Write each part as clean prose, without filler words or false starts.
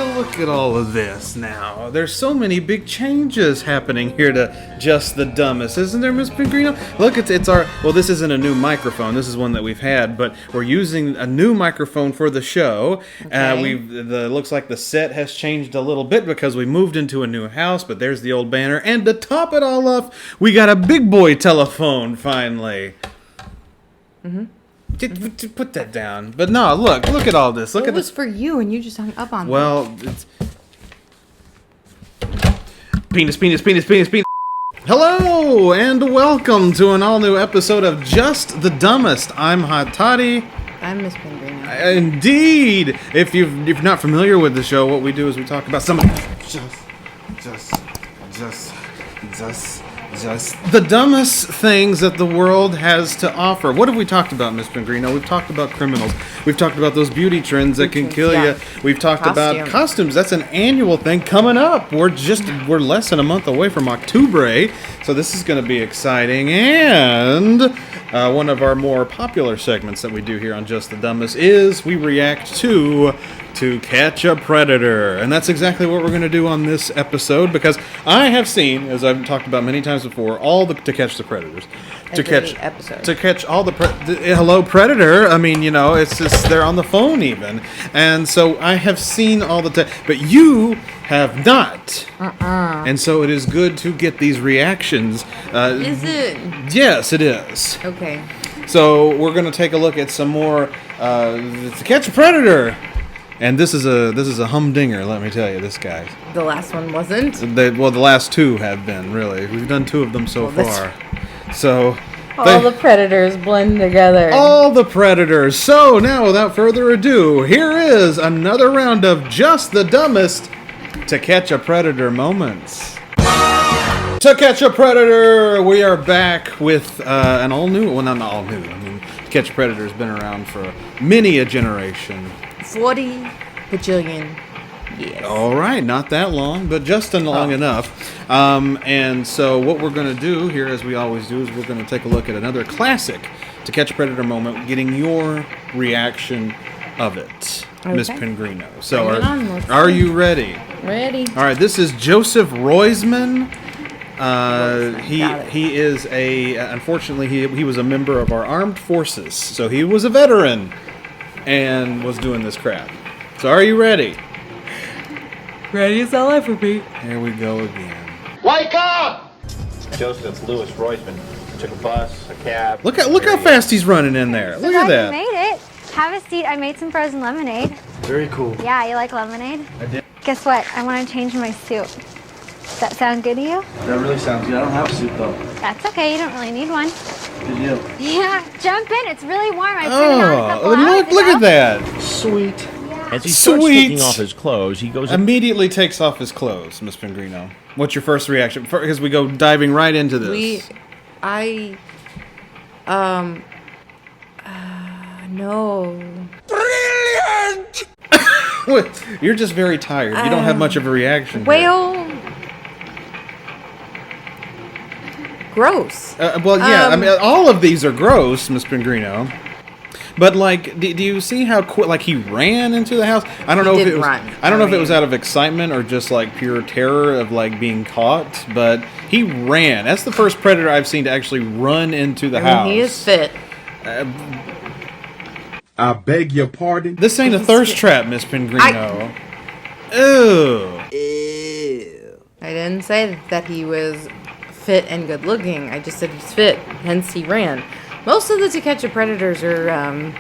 you look at all of this now? There's so many big changes happening here to Just the Dumbest, isn't there, Miss Pengrino? Look, it's our, well, this isn't a new microphone. This is one that we've had, but we're using a new microphone for the show. Okay. Looks like the set has changed a little bit because we moved into a new house, but there's the old banner. And to top it all off, we got a big boy telephone, finally. Mm-hmm. Put that down. But no, look at all this. Look It at was this. for you, and you just hung up on Well, it's penis. Hello and welcome to an all-new episode of Just the Dumbest. I'm Hot Toddy. I'm Miss Pengrino. Indeed. If you're not familiar with the show, what we do is we talk about some just the dumbest things that the world has to offer. What have we talked about, Miss Pengrino? We've talked about criminals. We've talked about those beauty trends that can kill you. We've talked about costumes. That's an annual thing coming up. We're less than a month away from October, so this is going to be exciting. And one of our more popular segments that we do here on Just the Dumbest is we react to Catch a Predator. And that's exactly what we're going to do on this episode, because I have seen, as I've talked about many times before, all the To Catch the Predators. To catch all the hello Predator. I mean, you know, it's just they're on the phone even, and so I have seen all the but you have not. And so it is good to get these reactions. Is it? Yes, it is. Okay. So we're going to take a look at some more To Catch a Predator. And this is a humdinger, let me tell you, this guy. The last one wasn't? The last two have been, really. We've done two of them so far. So all the Predators blend together. All the Predators. So now, without further ado, here is another round of Just the Dumbest To Catch a Predator moments. To Catch a Predator! We are back with an all-new... Well, not all new. I mean, To Catch a Predator has been around for many a generation. 40 bajillion years. All right, not that long, but just long enough. And so what we're going to do here, as we always do, is we're going to take a look at another classic To Catch a Predator moment, getting your reaction of it, okay. Miss Pengrino. So are you ready? Ready. All right, this is Joseph Roisman. He is unfortunately, he was a member of our armed forces, so he was a veteran and was doing this crap. So are you ready? Ready as I'll ever be. Here we go again. Wake up! Joseph Louis Roisman took a bus, a cab. Look how fast he's running in there. Look at that. You made it. Have a seat. I made some frozen lemonade. Very cool. Yeah, you like lemonade? I did. Guess what? I want to change my suit. Does that sound good to you? That really sounds good. I don't have a suit though. That's okay. You don't really need one. Good deal. Yeah, jump in. It's really warm. I turned it on a couple hours ago. Look at that. Sweet. As he starts taking off his clothes, he goes immediately takes off his clothes, Miss Pengrino. What's your first reaction? Because we go diving right into this. No. Brilliant! You're just very tired. You don't have much of a reaction. Well, gross. Well, yeah. I mean, all of these are gross, Miss Pengrino. But like, do you see how quick? Like he ran into the house. I don't know if it was. I don't know if it was out of excitement or just like pure terror of like being caught. But he ran. That's the first predator I've seen to actually run into the house. He is fit. I beg your pardon? This ain't a thirst trap, Miss Pengrino. Ew. I didn't say that he was fit and good looking. I just said he's fit, hence he ran. Most of the To Catch a Predators are,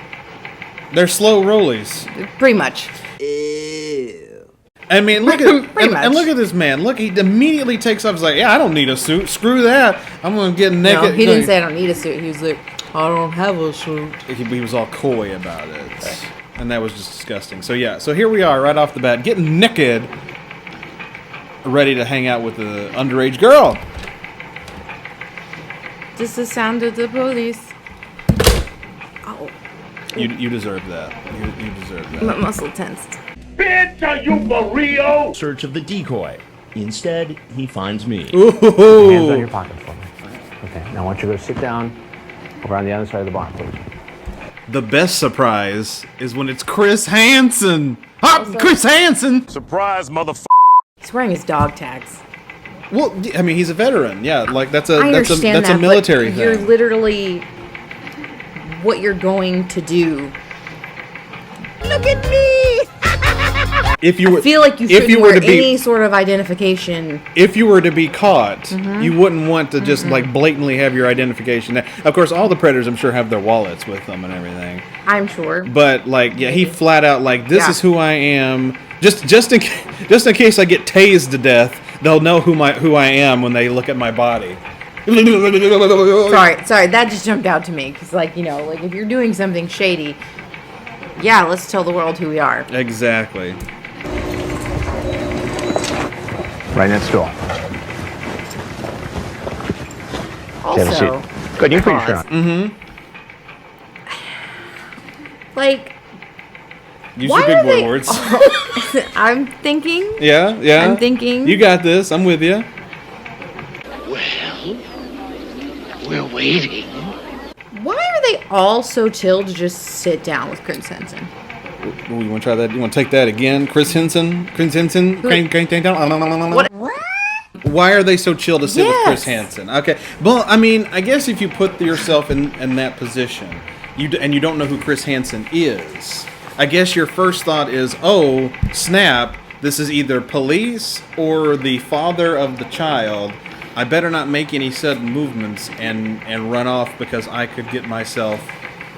they're slow rollies. Pretty much. Ew. I mean, look at and look at this man. Look, he immediately takes off. He's like, yeah, I don't need a suit. Screw that. I'm gonna get naked. No, he didn't say I don't need a suit. He was like, I don't have a suit. He was all coy about it. Okay. And that was just disgusting. So yeah, so here we are right off the bat, getting naked, ready to hang out with the underage girl. This is the sound of the police. Oh. You deserve that. You deserve that. My muscle tensed. Bitch, are you for real? search of the decoy. Instead, he finds me. Ooh. Hands on your pocket for me. Okay, now I want you to go sit down over on the other side of the bar, please. The best surprise is when it's Chris Hansen. Chris Hansen! Surprise, motherfucker. He's wearing his dog tags. Well, I mean, he's a veteran. Yeah, like that's I a understand that, military but thing. you're literally what you're going to do. Look at me! If you were, I feel like you shouldn't wear any sort of identification. If you were to be caught, Mm-hmm. you wouldn't want to just like blatantly have your identification. Of course, all the predators, I'm sure, have their wallets with them and everything. I'm sure. But like, yeah, he flat out like, this Yeah. is who I am. Just in case I get tased to death, they'll know who I am when they look at my body. Sorry, that just jumped out to me because, like, like if you're doing something shady, yeah, let's tell the world who we are. Exactly. Right next door. Also, Good, you're pretty sure. Mm-hmm. like, Use why your are big boy they words. I'm thinking. Yeah. I'm thinking. You got this. I'm with you. Well, we're waiting. Why are they all so chill to just sit down with Chris Hansen? Ooh, you want to try that? You want to take that again? Chris Hansen? What? Why are they so chill to sit with Chris Yes. Hansen? Okay. Well, I mean, I guess if you put yourself in that position, and you don't know who Chris Hansen is, I guess your first thought is, oh, snap, this is either police or the father of the child. I better not make any sudden movements and run off because I could get myself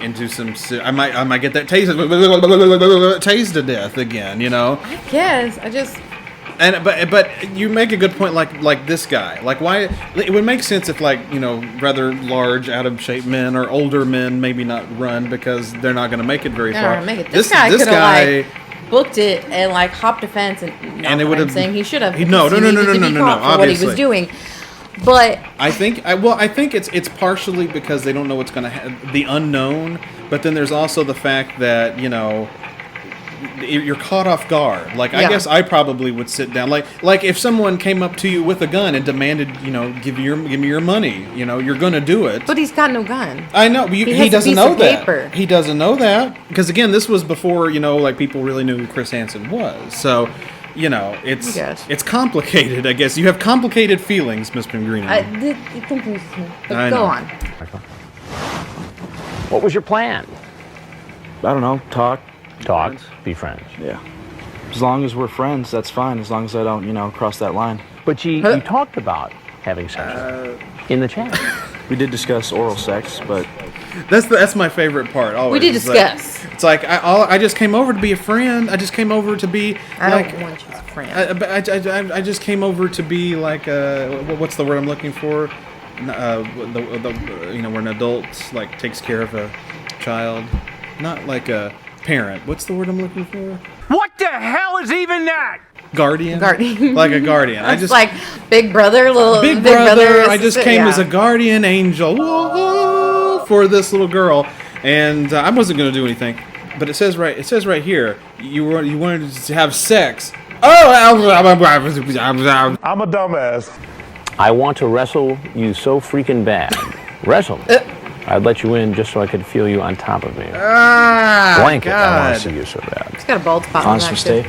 into some. I might get that tased to death again. I guess I just. But you make a good point. Like this guy. Like why it would make sense if rather large, out of shape men or older men maybe not run because they're not going to make it very far. This guy could have booked it and hopped a fence and it would have. Saying he should have. No. For what he was doing. But I think it's partially because they don't know what's going to the unknown, but then there's also the fact that you're caught off guard. I guess I probably would sit down. Like if someone came up to you with a gun and demanded, give me your money, you're going to do it. But he's got no gun. I know. But he doesn't know that. Paper. He doesn't know that because again, this was before people really knew who Chris Hansen was. So. It's complicated, I guess. You have complicated feelings, Miss Pengrino. It confuses me. But go on. What was your plan? I don't know. Talk. Be friends. Yeah. As long as we're friends, that's fine. As long as I don't, cross that line. But you talked about having sex in the chat. We did discuss oral sex, but that's my favorite part. Always. We did discuss. It's like I just came over to be a friend. I just came over to be. I don't want you as a friend. I just came over to be what's the word I'm looking for? Where an adult takes care of a child, not like a parent. What's the word I'm looking for? What the hell is even that? Guardian. Like a guardian. I just big brother, big brother. I just came as a guardian angel for this little girl, and I wasn't going to do anything. But it says right here, you wanted to have sex. Oh, I'm a dumbass. I want to wrestle you so freaking bad. Wrestle me. I'd let you in just so I could feel you on top of me. Blanket. God. I want to see you so bad. He's got a bald spot. honest mistake.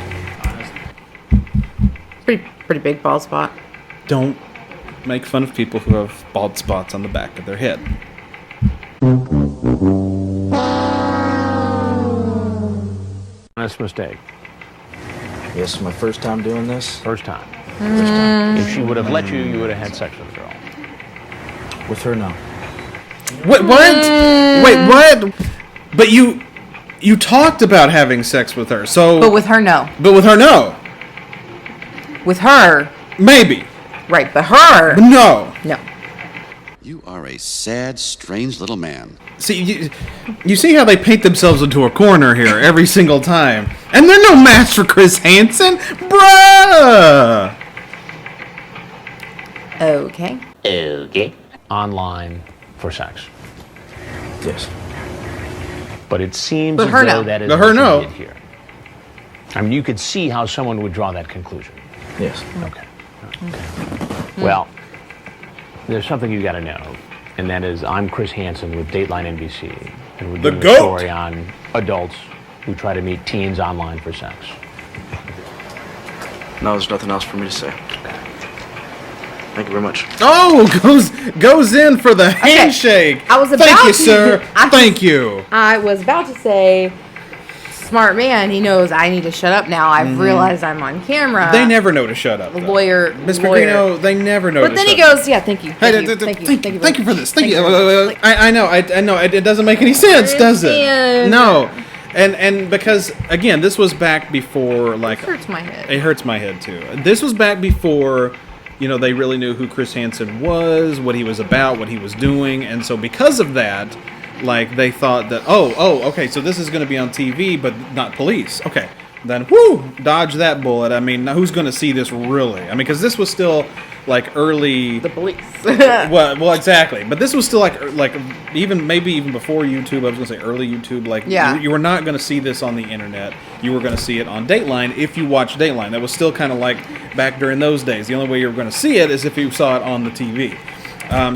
Pretty big bald spot. Don't make fun of people who have bald spots on the back of their head. Honest mistake. This is my first time doing this. First time. If she would have let you, you would have had sex with the girl. With her, no. Wait, what? Wait, what? But you talked about having sex with her, so. But with her, no. But with her, no. With her, maybe. Right, but her, no. No. You are a sad, strange little man. See, you see how they paint themselves into a corner here every single time, and they're no match for Chris Hansen, bruh. Okay. Online for sex. Yes. But it seems But as her, though no. that is But what her, you no. did here. I mean, you could see how someone would draw that conclusion. Yes. Okay. Well, there's something you got to know, and that is I'm Chris Hansen with Dateline NBC. And we're The doing GOAT! a story on adults who try to meet teens online for sex. No, there's nothing else for me to say. Thank you very much. Oh, goes in for the handshake. I was about Thank you, to- sir. I- Thank you. I was about to say, smart man. He knows I need to shut up now. I've realized I'm on camera. They never know to shut up. though. Lawyer, Miss lawyer. Pengrino, they never know. But to then shut he up. goes, "Yeah, thank you, thank you, thank you, Thank you for this. Thank you. Like, I know. I know. It doesn't make any sense, does it? understand. No. And because again, this was back before like It hurts my head. It hurts my head too. This was back before, they really knew who Chris Hansen was, what he was about, what he was doing, and so because of that, like they thought that okay, so this is going to be on TV, but not police. Okay, then dodge that bullet. I mean, who's going to see this really? I mean, because this was still like early. The police. well, exactly. But this was still like maybe even before YouTube. I was going to say early YouTube. Like you were not going to see this on the internet. You were going to see it on Dateline if you watched Dateline. That was still kind of like back during those days. The only way you were going to see it is if you saw it on the TV.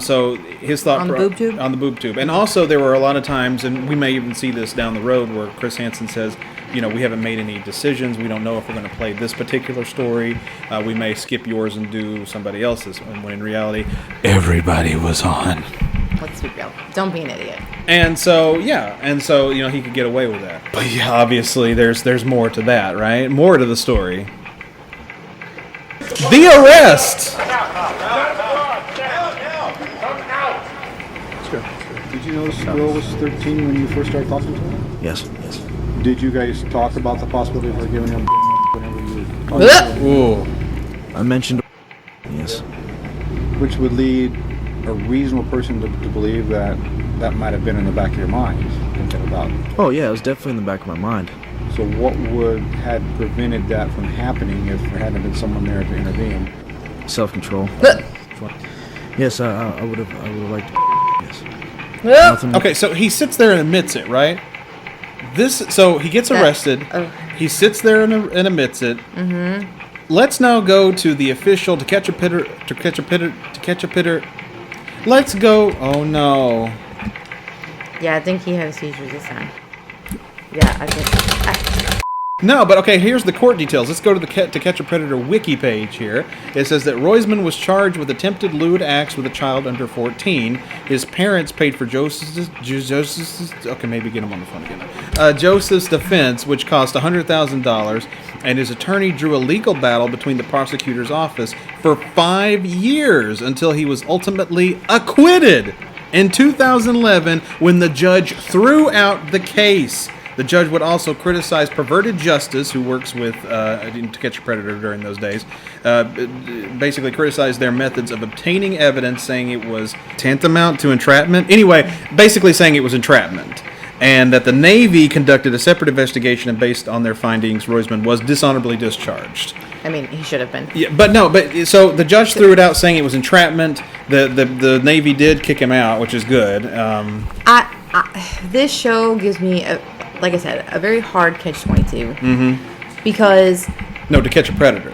So his thought on the boob tube? On the boob tube. And also there were a lot of times, and we may even see this down the road, where Chris Hansen says, we haven't made any decisions. We don't know if we're going to play this particular story. We may skip yours and do somebody else's. When in reality, everybody was on. Let's be real. Don't be an idiot. And so, he could get away with that. But yeah, obviously there's more to that, right? More to the story. The arrest! Did you know this girl was 13 when you first started talking to her? Yes. Did you guys talk about the possibility of her giving him whenever you... Ooh. I mentioned... Yes. Which would lead a reasonable person to believe that might have been in the back of your mind, thinking about it. Oh, yeah, it was definitely in the back of my mind. So what had prevented that from happening if there hadn't been someone there to intervene? Self-control. Yes, I would have liked to... Yes. Okay, so he sits there and admits it, right? So he gets arrested. He sits there and admits it. Mm-hmm. Let's now go to the official to catch a pitter. Let's go. Oh no. Yeah, I think he had a seizure this time. Yeah, I think. No, but okay, here's the court details. Let's go to the To Catch a Predator wiki page here. It says that Roisman was charged with attempted lewd acts with a child under 14. His parents paid for Joseph's okay, maybe get him on the phone again. Joseph's defense, which cost $100,000, and his attorney drew a legal battle between the prosecutor's office for 5 years until he was ultimately acquitted in 2011 when the judge threw out the case. The judge would also criticize Perverted Justice, who works with To Catch a Predator during those days, basically criticized their methods of obtaining evidence, saying it was tantamount to entrapment. Anyway, basically saying it was entrapment. And that the Navy conducted a separate investigation, and based on their findings, Roisman was dishonorably discharged. I mean, he should have been. Yeah, but so the judge threw it out, saying it was entrapment. The Navy did kick him out, which is good. This show gives me, like I said, a very hard catch-22. Mm-hmm. Because... No, To Catch a Predator.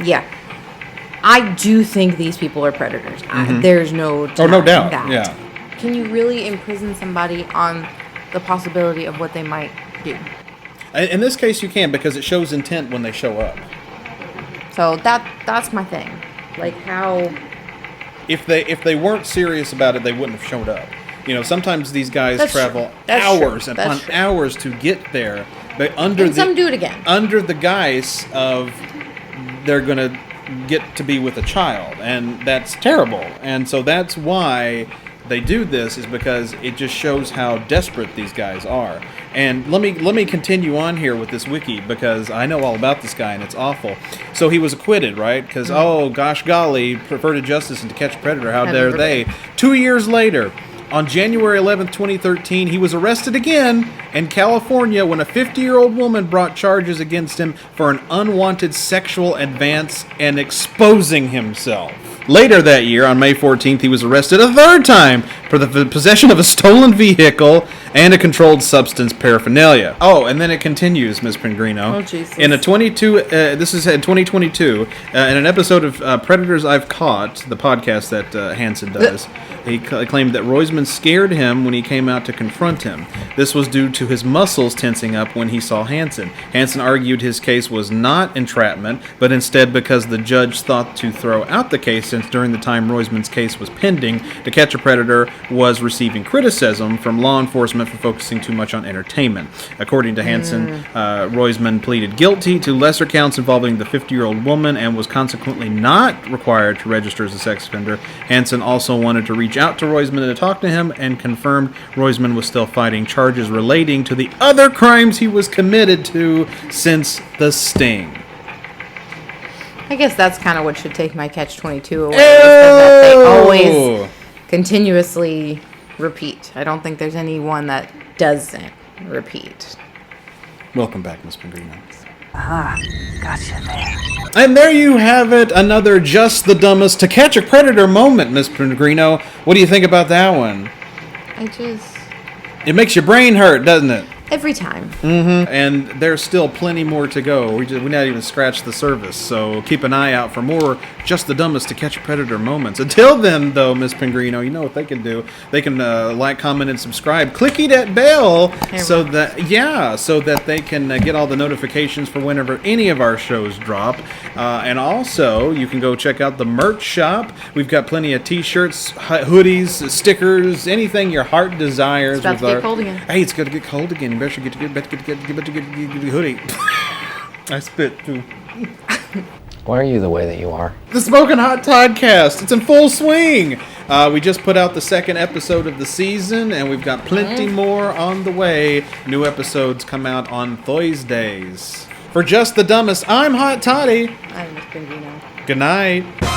Yeah. I do think these people are predators. Mm-hmm. There's no doubt. Oh, no doubt. That. Yeah. Can you really imprison somebody on the possibility of what they might do? In this case, you can, because it shows intent when they show up. So that's my thing. Like how... If they weren't serious about it, they wouldn't have showed up. Sometimes these guys travel hours upon hours to get there. But some do it again. Under the guise of they're going to get to be with a child. And that's terrible. And so that's why they do this, is because it just shows how desperate these guys are. And let me continue on here with this wiki, because I know all about this guy and it's awful. So he was acquitted, right? Because, oh, gosh golly, Perverted Justice and To Catch a Predator, how dare they? 2 years later, on January 11th, 2013, he was arrested again in California when a 50-year-old woman brought charges against him for an unwanted sexual advance and exposing himself. Later that year, on May 14th, he was arrested a third time for the possession of a stolen vehicle and a controlled substance paraphernalia. Oh, and then it continues, Ms. Pengrino. Oh, Jesus. In a 22, this is in 2022, in an episode of Predators I've Caught, the podcast that Hansen does, he claimed that Roisman scared him when he came out to confront him. This was due to his muscles tensing up when he saw Hansen. Hansen argued his case was not entrapment, but instead because the judge thought to throw out the case since during the time Roisman's case was pending, To Catch a Predator was receiving criticism from law enforcement for focusing too much on entertainment. According to Hansen, Roisman pleaded guilty to lesser counts involving the 50-year-old woman and was consequently not required to register as a sex offender. Hansen also wanted to reach out to Roisman to talk to him and confirmed Roisman was still fighting charges relating to the other crimes he was committed to since the sting. I guess that's kind of what should take my catch-22 away. Is that they always continuously repeat. I don't think there's any one that doesn't repeat. Welcome back, Ms. Pengrino. Gotcha there. And there you have it, another Just the Dumbest To Catch a Predator moment, Ms. Pengrino. What do you think about that one? It makes your brain hurt, doesn't it? Every time. Mm-hmm. And there's still plenty more to go. We not even scratched the surface, so keep an eye out for more Just the Dumbest To Catch a Predator moments. Until then, though, Miss Pengrino, you know what they can do. They can like, comment, and subscribe. Clicky that bell so that they can get all the notifications for whenever any of our shows drop. And also, you can go check out the merch shop. We've got plenty of t-shirts, hoodies, stickers, anything your heart desires. It's about to get cold again. Hey, it's going to get cold again. You better get the hoodie. I spit too. Why are you the way that you are? The Smoking Hot Toddcast. It's in full swing. We just put out the second episode of the season, and we've got plenty more on the way. New episodes come out on Thursdays. For Just the Dumbest, I'm Hot Toddy. I'm Miss Pengrino. Good night.